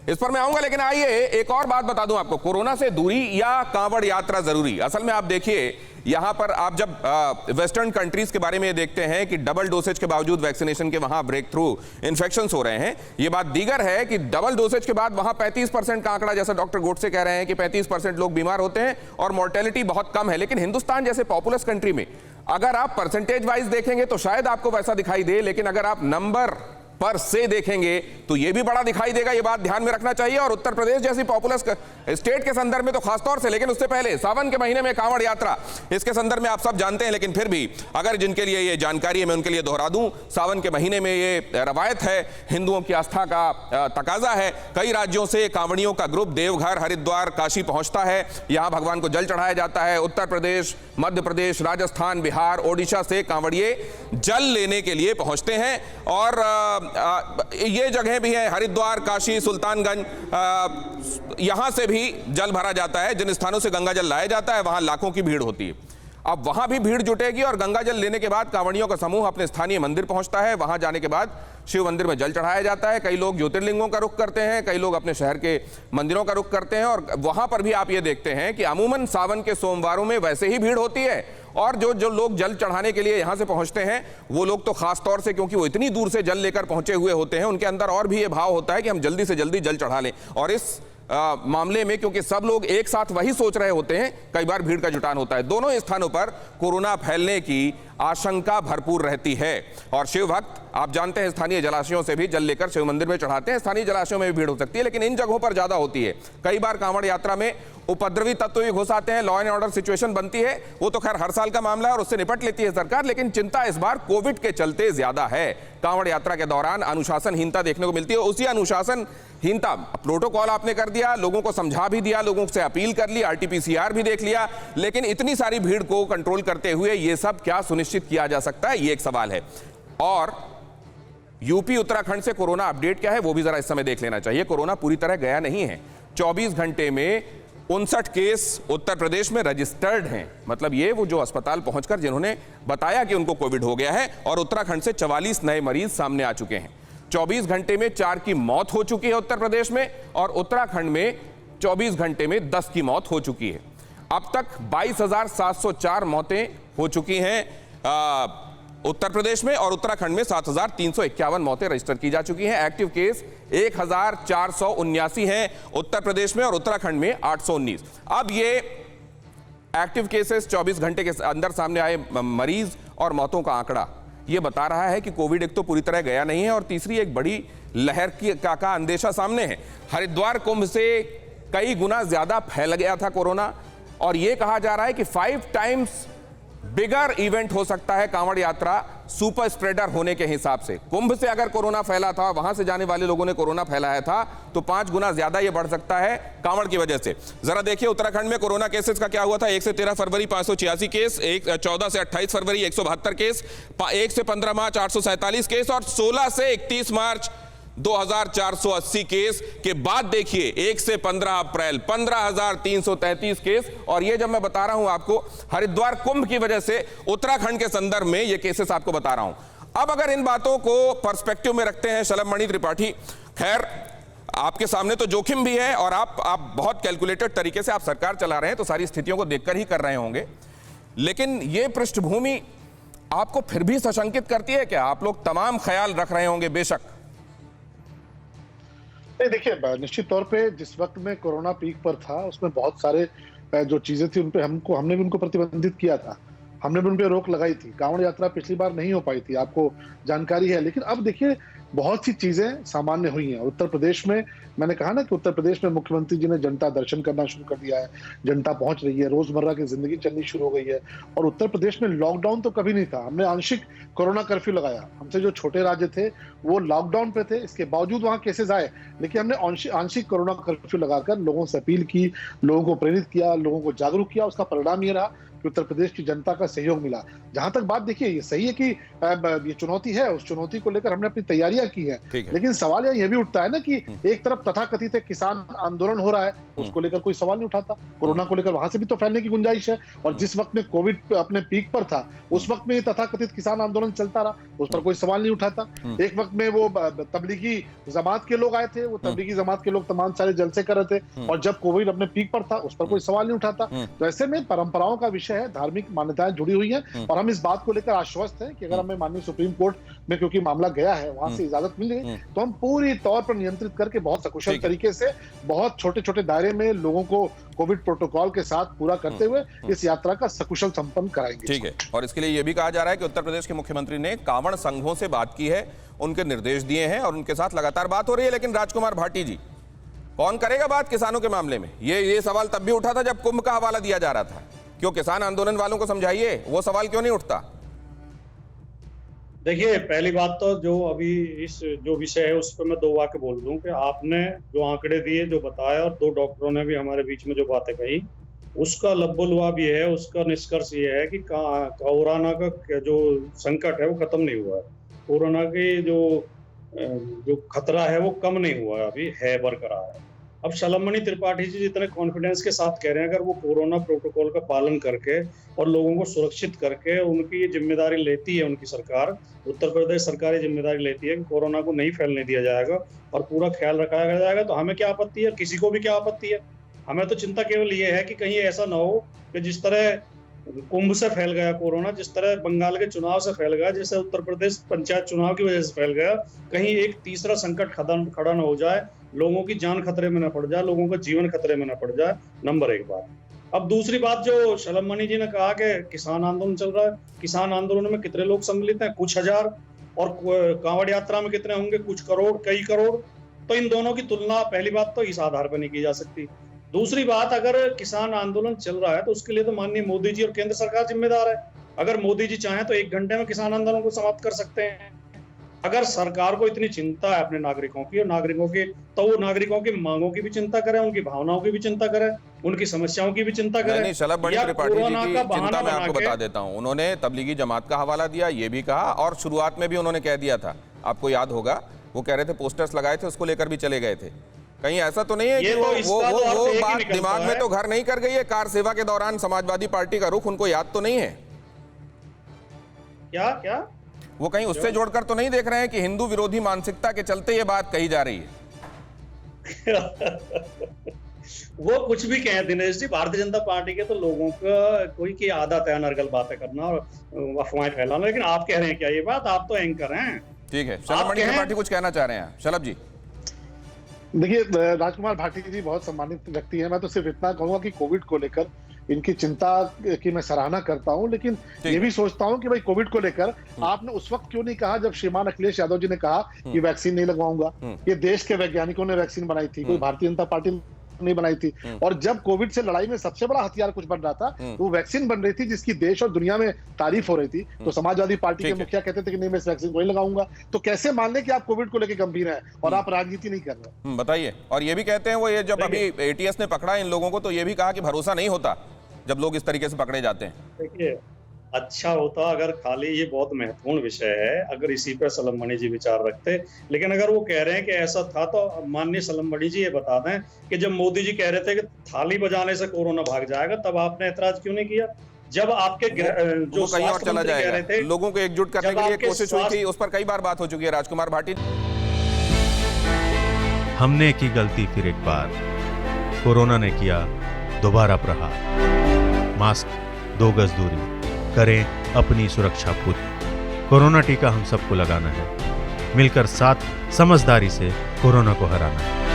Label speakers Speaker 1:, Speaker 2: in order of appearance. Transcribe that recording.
Speaker 1: इस पर मैं आऊंगा, लेकिन आइए एक और बात बता दूं आपको, कोरोना से दूरी या कांवड़ यात्रा जरूरी। असल में आप देखिए यहां पर आप जब वेस्टर्न कंट्रीज के बारे में देखते हैं कि डबल डोसेज के बावजूद वैक्सीनेशन के वहां ब्रेक थ्रू इन्फेक्शंस हो रहे हैं, ये बात दीगर है कि डबल डोसेज के बाद वहां 35% का आंकड़ा, जैसा डॉक्टर गोडसे कह रहे हैं कि 35% लोग बीमार होते हैं और मोर्टेलिटी बहुत कम है। लेकिन हिंदुस्तान जैसे पॉपुलस कंट्री में अगर आप परसेंटेज वाइज देखेंगे तो शायद आपको वैसा दिखाई दे, लेकिन अगर आप नंबर पर से देखेंगे तो यह भी बड़ा दिखाई देगा। यह बात ध्यान में रखना चाहिए। और उत्तर प्रदेश जैसी पॉपुलस स्टेट के संदर्भ में तो खासतौर से, लेकिन उससे पहले सावन के महीने में कांवड़ यात्रा, इसके संदर्भ में आप सब जानते हैं, लेकिन फिर भी अगर जिनके लिए ये जानकारी है मैं उनके लिए दोहरा दूं, सावन के महीने में ये रवायत है, हिंदुओं की आस्था का तकाजा है। कई राज्यों से कांवड़ियों का ग्रुप देवघर, हरिद्वार, काशी पहुंचता है, यहां भगवान को जल चढ़ाया जाता है। उत्तर प्रदेश, मध्य प्रदेश, राजस्थान, बिहार, ओडिशा से कांवड़िए जल लेने के लिए पहुंचते हैं। और ये जगह भी है हरिद्वार, काशी, सुल्तानगंज, यहां से भी जल भरा जाता है। जिन स्थानों से गंगा जल लाया जाता है वहां लाखों की भीड़ होती है। अब वहां भी भीड़ जुटेगी और गंगा जल लेने के बाद कांवड़ियों का समूह अपने स्थानीय मंदिर पहुंचता है। वहां जाने के बाद शिव मंदिर में जल चढ़ाया जाता है। कई लोग ज्योतिर्लिंगों का रुख करते हैं, कई लोग अपने शहर के मंदिरों का रुख करते हैं। और वहां पर भी आप ये देखते हैं कि अमूमन सावन के सोमवारों में वैसे ही भीड़ होती है। और जो लोग जल चढ़ाने के लिए यहां से पहुंचते हैं वो लोग तो खास तौर से, क्योंकि वो इतनी दूर से जल लेकर पहुंचे हुए होते हैं, उनके अंदर और भी ये भाव होता है कि हम जल्दी से जल्दी जल चढ़ा लें। और इस मामले में क्योंकि सब लोग एक साथ वही सोच रहे होते हैं, कई बार भीड़ का जुटान होता है। दोनों स्थानों पर कोरोना फैलने की आशंका भरपूर रहती है। और शिव भक्त आप जानते हैं स्थानीय जलाशयों से भी जल लेकर शिव मंदिर में चढ़ाते हैं। स्थानीय जलाशयों में भी भीड़ हो सकती है, लेकिन इन जगहों पर ज्यादा होती है। कई बार कांवड़ यात्रा में उपद्रवी तत्व भी घुस आते हैं, लॉ एंड ऑर्डर सिचुएशन बनती है। वो तो खैर हर साल का मामला है और उससे निपट लेती है सरकार, लेकिन चिंता इस बार कोविड के चलते ज्यादा है। कांवड़ यात्रा के दौरान अनुशासनहीनता देखने को मिलती है। उसी अनुशासनहीनता, प्रोटोकॉल आपने कर दिया, लोगों को समझा भी दिया, लोगों से अपील कर ली, आरटीपीसीआर भी देख लिया, लेकिन इतनी सारी भीड़ को कंट्रोल करते हुए ये सब क्या सुनिश्चित किया जा सकता है, ये एक सवाल है। और यूपी उत्तराखंड से कोरोना अपडेट क्या है वो भी जरा इस समय देख लेना चाहिए। कोरोना पूरी तरह गया नहीं है। 24 घंटे में 59 केस उत्तर प्रदेश में रजिस्टर्ड हैं। मतलब ये वो जो अस्पताल पहुंचकर जिन्होंने बताया कि उनको कोविड हो गया है। और उत्तराखंड से 44 नए मरीज सामने आ चुके हैं। 24 घंटे में 4 की मौत हो चुकी है उत्तर प्रदेश में, और उत्तराखंड में 24 घंटे में 10 की मौत हो चुकी है। अब तक 22,704 मौतें हो चुकी हैं उत्तर प्रदेश में, और उत्तराखंड में 7,351 मौतें रजिस्टर की जा चुकी हैं। एक्टिव केस 1,479 हैं उत्तर प्रदेश में, और उत्तराखंड में 819। अब ये एक्टिव केसेस 24 घंटे के अंदर सामने आए मरीज और मौतों का आंकड़ा ये बता रहा है कि कोविड एक तो पूरी तरह गया नहीं है, और तीसरी एक बड़ी लहर का अंदेशा सामने है। हरिद्वार कुंभ से कई गुना ज्यादा फैल गया था कोरोना, और यह कहा जा रहा है कि 5 टाइम्स बिगर इवेंट हो सकता है कांवड़ यात्रा सुपर स्प्रेडर होने के हिसाब से। कुंभ से अगर कोरोना फैला था, वहां से जाने वाले लोगों ने कोरोना फैलाया था, तो 5 गुना ज्यादा ये बढ़ सकता है कांवड़ की वजह से। जरा देखिए उत्तराखंड में कोरोना केसेस का क्या हुआ था। 1 से 13 फरवरी 586 केस, 14 से 28 फरवरी 172 केस, 1 से 15 मार्च 847 केस, और 16 से 31 मार्च 2,480 केस के बाद देखिए 1 से 15 अप्रैल 15,333 केस। और ये जब मैं बता रहा हूं आपको हरिद्वार कुंभ की वजह से उत्तराखंड के संदर्भ में ये केसेस आपको बता रहा हूं। अब अगर इन बातों को पर्सपेक्टिव में रखते हैं शलभमणि त्रिपाठी, खैर आपके सामने तो जोखिम भी है, और आप बहुत कैलकुलेटेड तरीके से आप सरकार चला रहे हैं, तो सारी स्थितियों को देखकर ही कर रहे होंगे, लेकिन ये पृष्ठभूमि आपको फिर भी सशंकित करती है क्या? आप लोग तमाम ख्याल रख रहे होंगे बेशक।
Speaker 2: नहीं, देखिए निश्चित तौर पे जिस वक्त में कोरोना पीक पर था उसमें बहुत सारे जो चीजें थी उन पे हमने भी उनको प्रतिबंधित किया था, हमने भी उन पे रोक लगाई थी। कांवड़ यात्रा पिछली बार नहीं हो पाई थी, आपको जानकारी है। लेकिन अब देखिए बहुत सी चीजें सामान्य हुई हैं उत्तर प्रदेश में। मैंने कहा ना कि उत्तर प्रदेश में मुख्यमंत्री जी ने जनता दर्शन करना शुरू कर दिया है, जनता पहुंच रही है, रोजमर्रा की जिंदगी चलनी शुरू हो गई है। और उत्तर प्रदेश में लॉकडाउन तो कभी नहीं था, हमने आंशिक कोरोना कर्फ्यू लगाया। हमसे जो छोटे राज्य थे वो लॉकडाउन पे थे, इसके बावजूद वहां केसेस आए, लेकिन हमने आंशिक कोरोना कर्फ्यू लगाकर लोगों से अपील की, लोगों को प्रेरित किया, लोगों को जागरूक किया। उसका परिणाम ये रहा कि कि उत्तर प्रदेश की जनता का सहयोग मिला। जहां तक बात देखिए, ये सही है कि ये चुनौती है, उस चुनौती को लेकर हमने अपनी तैयारियां की है, लेकिन सवाल यह भी उठता है ना कि एक तरफ तथाकथित एक किसान आंदोलन हो रहा है, उसको लेकर कोई सवाल नहीं उठाता। कोरोना को लेकर वहां से भी तो फैलने की गुंजाइश है, और जिस वक्त में कोविड अपने पीक पर था उस वक्त में ये तथाकथित किसान आंदोलन चलता रहा, उस पर कोई सवाल नहीं उठाता। एक वक्त में वो तबलीगी जमात के लोग आए थे, वो तबलीगी जमात के लोग तमाम सारे जलसे कर रहे थे, और जब कोविड अपने पीक पर था उस पर कोई सवाल नहीं उठाता। तो ऐसे में परंपराओं का विषय है, धार्मिक मान्यताएं जुड़ी हुई हैं, और हम इस बात को लेकर आश्वस्त हैं कि अगर हमें माननीय सुप्रीम कोर्ट में क्योंकि मामला गया है, वहां से इजाजत मिल गई, तो हम पूरी तौर पर नियंत्रित करके बहुत सकुशल तरीके से बहुत छोटे छोटे दायरे में लोगों को कोविड प्रोटोकॉल के साथ पूरा करते हुए इस यात्रा का सकुशल संपन्न कराएंगे।
Speaker 1: ठीक है, और इसके लिए यह भी कहा जा रहा है कि उत्तर प्रदेश के मुख्यमंत्री ने कांवड़ संघों से बात की है, उनके निर्देश दिए हैं और उनके साथ लगातार बात हो रही है। लेकिन राजकुमार भाटी जी, कौन करेगा बात किसानों के मामले में? ये सवाल तब भी उठा था जब कुंभ का हवाला दिया जा रहा था। क्यों किसान आंदोलन वालों को समझाइए, वो सवाल क्यों नहीं उठता?
Speaker 3: देखिए, पहली बात तो जो अभी इस जो विषय है उस पर मैं दो वाक्य बोल दूं कि आपने जो आंकड़े दिए, जो बताया, और दो डॉक्टरों ने भी हमारे बीच में जो बातें कही, उसका लब्बो-लुआब ये है, उसका निष्कर्ष ये है कि कोरोना का जो संकट है वो खत्म नहीं हुआ है। कोरोना के जो खतरा है वो कम नहीं हुआ है, अभी है, बरकरार है। अब शलमणि त्रिपाठी जी जितने कॉन्फिडेंस के साथ कह रहे हैं, अगर वो कोरोना प्रोटोकॉल का पालन करके और लोगों को सुरक्षित करके उनकी जिम्मेदारी लेती है, उनकी सरकार, उत्तर प्रदेश सरकार ये जिम्मेदारी लेती है कि कोरोना को नहीं फैलने दिया जाएगा और पूरा ख्याल रखा जाएगा, तो हमें क्या आपत्ति है? किसी को भी क्या आपत्ति है? हमें तो चिंता केवल ये है कि कहीं ऐसा ना हो कि जिस तरह कुंभ से फैल गया कोरोना, जिस तरह बंगाल के चुनाव से फैल गया, जैसे उत्तर प्रदेश पंचायत चुनाव की वजह से फैल गया, कहीं एक तीसरा संकट खड़ा न हो जाए, लोगों की जान खतरे में न पड़ जाए, लोगों का जीवन खतरे में न पड़ जाए। नंबर एक बात। अब दूसरी बात, जो शलमणि जी ने कहा कि किसान आंदोलन चल रहा है, किसान आंदोलन में कितने लोग सम्मिलित हैं? कुछ हजार। और कांवड़ यात्रा में कितने होंगे? कुछ करोड़, कई करोड़। तो इन दोनों की तुलना पहली बात तो इस आधार पर नहीं की जा सकती। दूसरी बात, अगर किसान आंदोलन चल रहा है तो उसके लिए तो माननीय मोदी जी और केंद्र सरकार जिम्मेदार है। अगर मोदी जी चाहें तो 1 घंटे में किसान आंदोलन को समाप्त कर सकते हैं। अगर सरकार को इतनी चिंता है अपने नागरिकों की और नागरिकों की, तो वो नागरिकों की मांगों की भी चिंता करे, उनकी भावनाओं की भी चिंता करे, उनकी समस्याओं की भी चिंता करे।
Speaker 1: नहीं, शलमणि त्रिपाठी जी की चिंता मैं आपको बता देता हूं। उन्होंने तबलीगी जमात का हवाला दिया, ये भी कहा, और शुरुआत में भी उन्होंने कह दिया था, आपको याद होगा, वो कह रहे थे पोस्टर्स लगाए थे, उसको लेकर भी चले गए थे। कहीं ऐसा तो नहीं है कि वो बात दिमाग में तो घर नहीं कर गई है? कार सेवा के दौरान समाजवादी पार्टी का रुख उनको याद तो नहीं है?
Speaker 3: क्या
Speaker 1: वो कहीं उससे जोड़कर तो नहीं देख रहे हैं कि हिंदू विरोधी मानसिकता के चलते ये बात कही जा रही है?
Speaker 3: वो कुछ भी कहें दिनेश जी, भारतीय जनता पार्टी के तो लोगों का कोई की आदत है अनर्गल बातें करना और अफवाहें फैलाना, लेकिन आप कह रहे हैं क्या ये बात? आप तो एंकर हैं।
Speaker 1: ठीक है, शलमणि त्रिपाठी कुछ कहना चाह रहे हैं? शलभ जी,
Speaker 2: देखिए, राजकुमार भाटी जी बहुत सम्मानित व्यक्ति हैं। मैं तो सिर्फ इतना कहूंगा कि कोविड को लेकर इनकी चिंता की मैं सराहना करता हूं, लेकिन ये भी सोचता हूं कि भाई कोविड को लेकर आपने उस वक्त क्यों नहीं कहा जब श्रीमान अखिलेश यादव जी ने कहा कि वैक्सीन नहीं लगवाऊंगा। ये देश के वैज्ञानिकों ने वैक्सीन बनाई थी, कोई भारतीय जनता पार्टी नहीं बनाई थी। और जब कोविड से लड़ाई में सबसे बड़ा हथियार कुछ बन रहा था, तो वो वैक्सीन बन रही थी जिसकी देश और दुनिया में तारीफ हो रही थी। तो समाजवादी पार्टी के मुखिया कहते थे कि नहीं, मैं इस वैक्सीन को नहीं लगाऊंगा। तो कैसे मान लें कि आप कोविड को लेकर गंभीर हैं और आप राजनीति नहीं कर रहे?
Speaker 1: बताइए। और ये भी कहते हैं वो, ये जब अभी एटीएस ने पकड़ा इन लोगों को, तो ये भी कहा कि भरोसा नहीं होता जब लोग इस तरीके से पकड़े जाते हैं।
Speaker 3: देखिए, अच्छा होता अगर खाली, ये बहुत महत्वपूर्ण विषय है, अगर इसी पर शलमणि जी विचार रखते। लेकिन अगर वो कह रहे हैं कि ऐसा था, तो माननीय शलमणि जी ये बता दें कि जब मोदी जी कह रहे थे कि थाली बजाने से कोरोना भाग जाएगा, तब आपने ऐतराज क्यों नहीं किया? जब आपके जो
Speaker 1: कहीं और चला जाएगा, लोगों को एकजुट करने के लिए कोशिश हुई थी, उस पर कई बार बात हो चुकी है। राजकुमार भाटी,
Speaker 4: हमने की गलती फिर एक बार, कोरोना ने किया दोबारा प्रहार। मास्क, 2 गज दूरी, करें अपनी सुरक्षा पूरी। कोरोना टीका हम सबको लगाना है, मिलकर साथ समझदारी से कोरोना को हराना है।